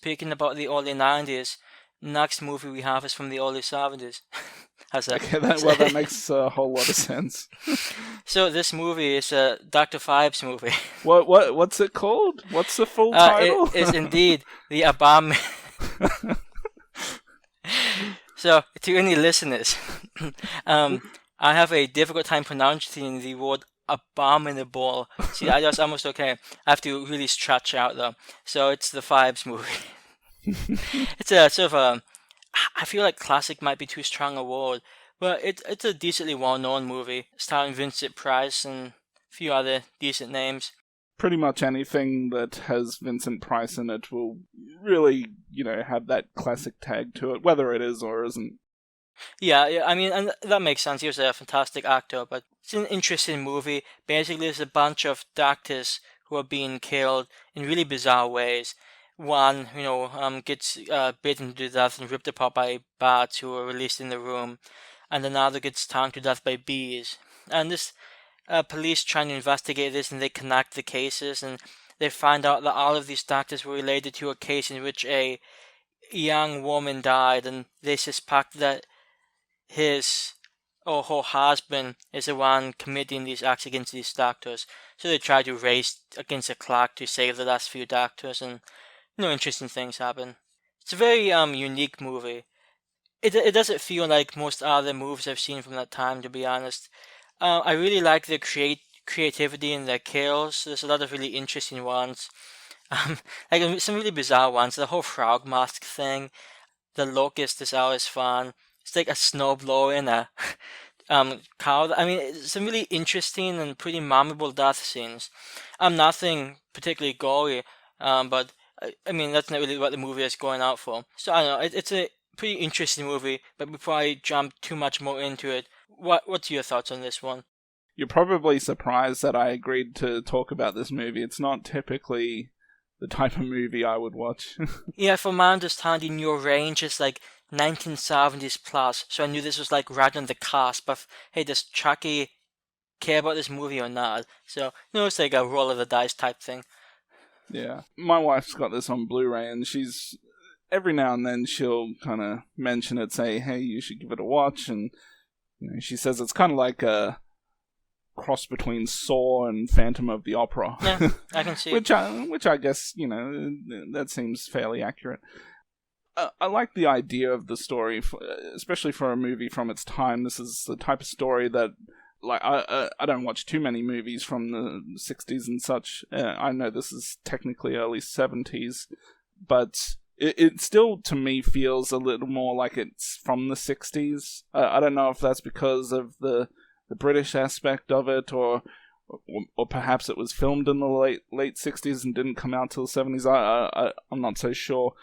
speaking about the early 90s, next movie we have is from the early 70s. How's that? Okay, that makes a whole lot of sense. So this movie is a Dr. Phibes movie. What's it called? What's the full title? It is indeed the Abominable. So, to any listeners, I have a difficult time pronouncing the word abominable. See, that's almost okay. I have to really stretch out though. So it's the Phibes movie. It's a sort of a, I feel like classic might be too strong a word, but it's a decently well-known movie, starring Vincent Price and a few other decent names. Pretty much anything that has Vincent Price in it will really, have that classic tag to it, whether it is or isn't. Yeah, I mean, and that makes sense. He was a fantastic actor, but it's an interesting movie. Basically, there's a bunch of doctors who are being killed in really bizarre ways. One, gets bitten to death and ripped apart by bats who are released in the room, and another gets stung to death by bees. And this police trying to investigate this, and they connect the cases, and they find out that all of these doctors were related to a case in which a young woman died, and they suspect that his or her husband is the one committing these acts against these doctors. So they try to race against the clock to save the last few doctors, and interesting things happen. It's a very unique movie. It doesn't feel like most other movies I've seen from that time, to be honest. I really like the creativity in the kills. There's a lot of really interesting ones. Like some really bizarre ones. The whole frog mask thing. The locust is always fun. It's like a snowblower in a cow. I mean, some really interesting and pretty memorable death scenes. Nothing particularly gory, but I mean, that's not really what the movie is going out for. So I don't know, it's a pretty interesting movie, but before I jump too much more into it, what's your thoughts on this one? You're probably surprised that I agreed to talk about this movie. It's not typically the type of movie I would watch. Yeah, from my understanding, your range is like 1970s plus, so I knew this was like right on the cusp of, hey, does Chucky care about this movie or not? So, it's like a roll of the dice type thing. Yeah. My wife's got this on Blu-ray, and every now and then she'll kind of mention it, say, hey, you should give it a watch, and she says it's kind of like a cross between Saw and Phantom of the Opera. Yeah, I can see which I guess, that seems fairly accurate. I like the idea of the story, especially for a movie from its time. This is the type of story that, like, I don't watch too many movies from the 60s and such. I know this is technically early 70s, but it still, to me, feels a little more like it's from the 60s. I don't know if that's because of the British aspect of it, or perhaps it was filmed in the late 60s and didn't come out till the 70s. I'm not so sure.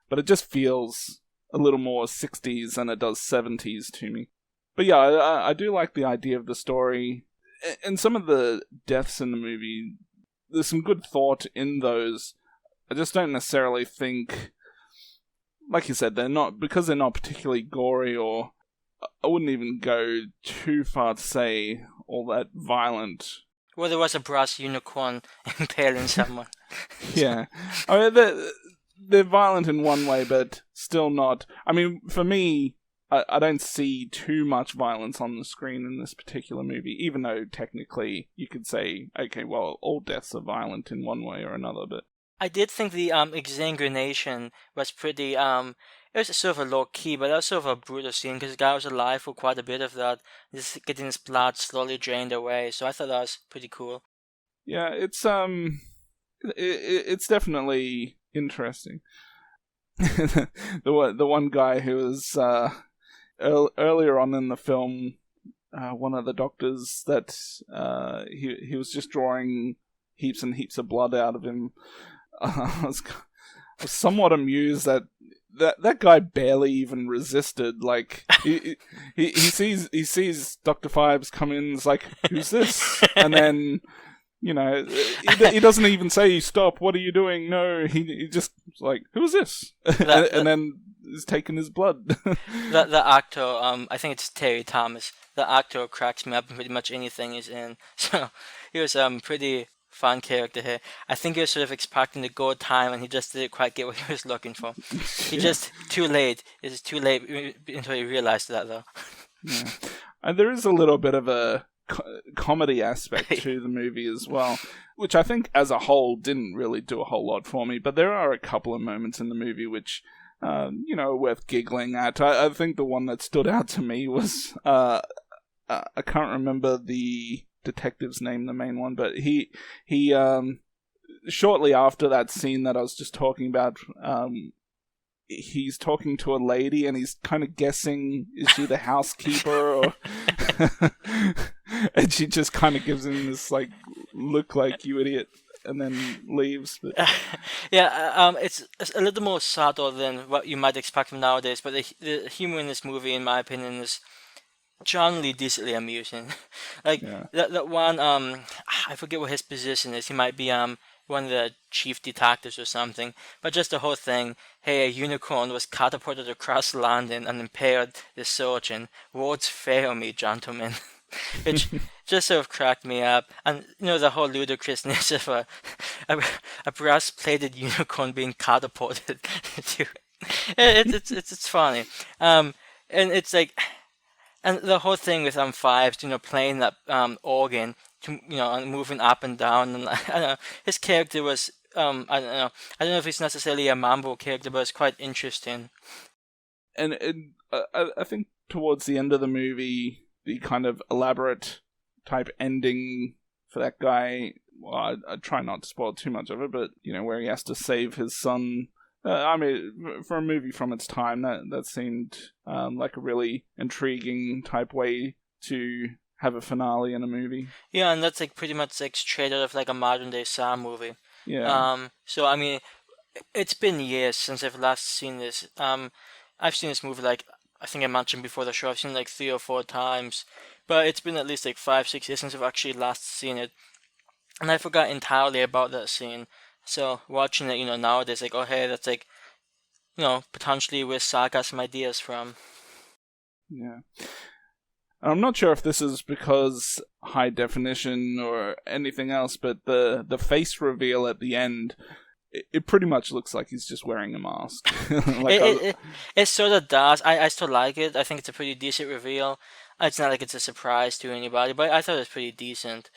But it just feels a little more 60s than it does 70s to me. But yeah, I do like the idea of the story. And some of the deaths in the movie, there's some good thought in those. I just don't necessarily think, like you said, they're not particularly gory, or I wouldn't even go too far to say all that violent. Well, there was a brass unicorn impaling someone. Yeah. I mean, they're violent in one way, but still not. I mean, for me, I don't see too much violence on the screen in this particular movie, even though technically you could say, okay, well, all deaths are violent in one way or another, but I did think the exsanguination was pretty, it was sort of a low key, but that was sort of a brutal scene, because the guy was alive for quite a bit of that, just getting his blood slowly drained away, so I thought that was pretty cool. Yeah, it's definitely interesting. The one guy who was earlier on in the film, one of the doctors that he was just drawing heaps and heaps of blood out of him. I was somewhat amused that guy barely even resisted. Like he sees Dr. Phibes come in, and is like, who's this? And then, he doesn't even say, stop, what are you doing? No, he just like, who's this? And then is taking his blood. The actor, I think it's Terry Thomas. The actor cracks me up in pretty much anything he's in. So he was pretty fun character here. I think he was sort of expecting the gold time, and he just didn't quite get what he was looking for. He Yeah. just too late. It's too late until he realized that, though. Yeah. And there is a little bit of a comedy aspect to the movie as well, which I think as a whole didn't really do a whole lot for me, but there are a couple of moments in the movie which are worth giggling at. I think the one that stood out to me was I can't remember the detective's name, the main one, but he shortly after that scene that I was just talking about, he's talking to a lady and he's kind of guessing, is she the housekeeper or and she just kind of gives him this like look like, you idiot, and then leaves. But it's a little more subtle than what you might expect from nowadays, but the humor in this movie, in my opinion, is generally decently amusing. Like that one, I forget what his position is. He might be one of the chief detectives or something. But just the whole thing. Hey, a unicorn was catapulted across London and impaired the surgeon. Words fail me, gentlemen. Which just sort of cracked me up. And the whole ludicrousness of a brass-plated unicorn being catapulted. It's funny. And it's like. And the whole thing with Phibes, playing that organ, and moving up and down, and I don't know, his character was I don't know if he's necessarily a mambo character, but it's quite interesting. And I think towards the end of the movie, the kind of elaborate type ending for that guy. Well, I try not to spoil too much of it, but where he has to save his son. I mean, for a movie from its time, that seemed like a really intriguing type way to have a finale in a movie. Yeah, and that's like pretty much like straight out of like a modern day Saw movie. Yeah. So I mean, it's been years since I've last seen this. I've seen this movie like I think I mentioned before the show. I've seen it like 3 or 4 times, but it's been at least like 5-6 years since I've actually last seen it, and I forgot entirely about that scene. So watching it, nowadays, like, oh hey, that's like, potentially where Saw got some ideas from. Yeah. I'm not sure if this is because high definition or anything else, but the face reveal at the end, it pretty much looks like he's just wearing a mask. It sort of does. I still like it. I think it's a pretty decent reveal. It's not like it's a surprise to anybody, but I thought it was pretty decent.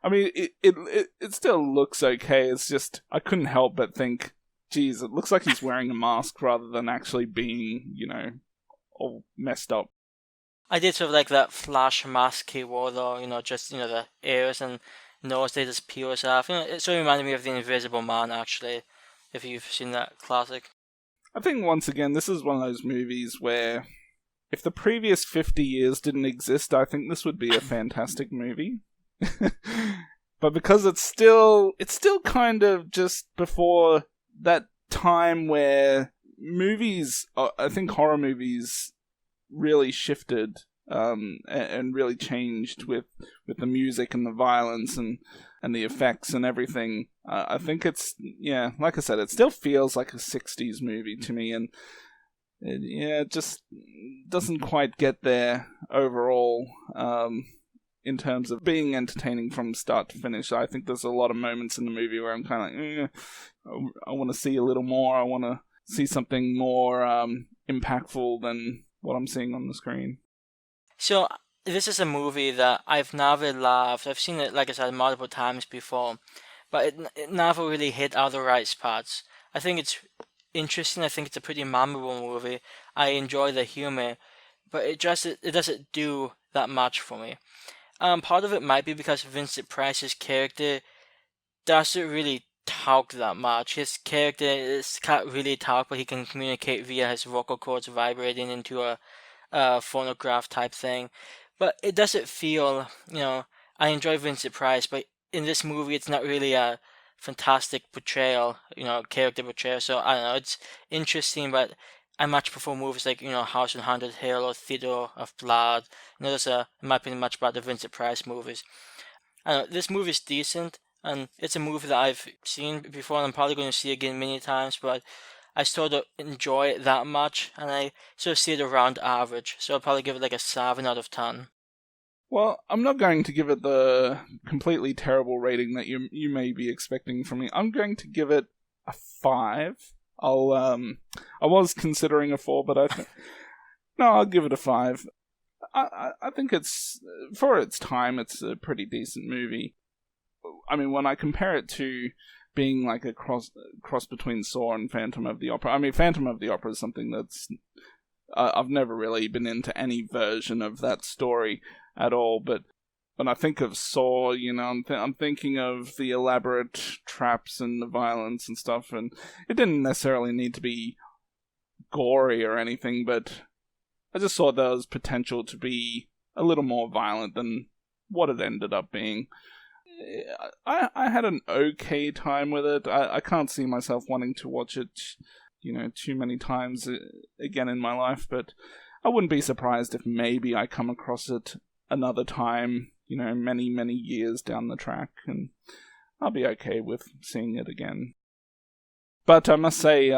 I mean, it still looks okay. It's just, I couldn't help but think, geez, it looks like he's wearing a mask rather than actually being, all messed up. I did sort of like that flash mask he wore though, just, the ears and nose they just peels off. It sort of reminded me of The Invisible Man, actually, if you've seen that classic. I think, once again, this is one of those movies where if the previous 50 years didn't exist, I think this would be a fantastic movie. But because it's still kind of just before that time where movies, I think horror movies really shifted and really changed with the music and the violence and the effects and everything. I think it's, like I said, it still feels like a 60s movie to me, and it just doesn't quite get there overall. In terms of being entertaining from start to finish. I think there's a lot of moments in the movie where I'm kind of like, I want to see a little more. I want to see something more impactful than what I'm seeing on the screen. So, this is a movie that I've never loved. I've seen it, like I said, multiple times before, but it never really hit all the right spots. I think it's interesting. I think it's a pretty memorable movie. I enjoy the humor, but it doesn't do that much for me. Part of it might be because Vincent Price's character doesn't really talk that much. His character can't really talk, but he can communicate via his vocal cords vibrating into a phonograph type thing. But it doesn't feel, I enjoy Vincent Price, but in this movie it's not really a fantastic portrayal, character portrayal. So I don't know, it's interesting, but I much prefer movies like, House on Haunted Hill or Theater of Blood. Those are, in my opinion, much better Vincent Price movies. I don't know, this movie is decent, and it's a movie that I've seen before, and I'm probably going to see again many times, but I still don't enjoy it that much, and I sort of see it around average, so I'll probably give it like a 7 out of 10. Well, I'm not going to give it the completely terrible rating that you may be expecting from me. I'm going to give it a 5. I was considering a 4, but I'll give it a 5. I think it's, for its time, it's a pretty decent movie. I mean, when I compare it to being like a cross between Saw and Phantom of the Opera. I mean, Phantom of the Opera is something that's I've never really been into any version of that story at all. But when I think of Saw, I'm thinking of the elaborate traps and the violence and stuff, and it didn't necessarily need to be gory or anything, but I just thought there was potential to be a little more violent than what it ended up being. I had an okay time with it. I can't see myself wanting to watch it, too many times again in my life, but I wouldn't be surprised if maybe I come across it another time, many, many years down the track, and I'll be okay with seeing it again. But I must say,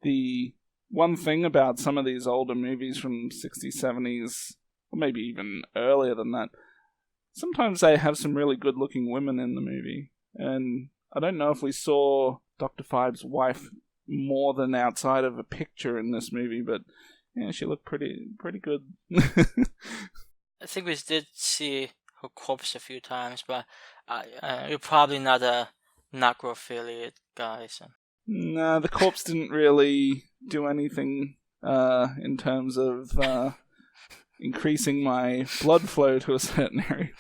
the one thing about some of these older movies from 60s, 70s, or maybe even earlier than that, sometimes they have some really good-looking women in the movie. And I don't know if we saw Dr. Phibes' wife more than outside of a picture in this movie, but yeah, she looked pretty good. I think we did see her corpse a few times, but you're probably not a necrophiliac guy, so. Nah, the corpse didn't really do anything in terms of increasing my blood flow to a certain area.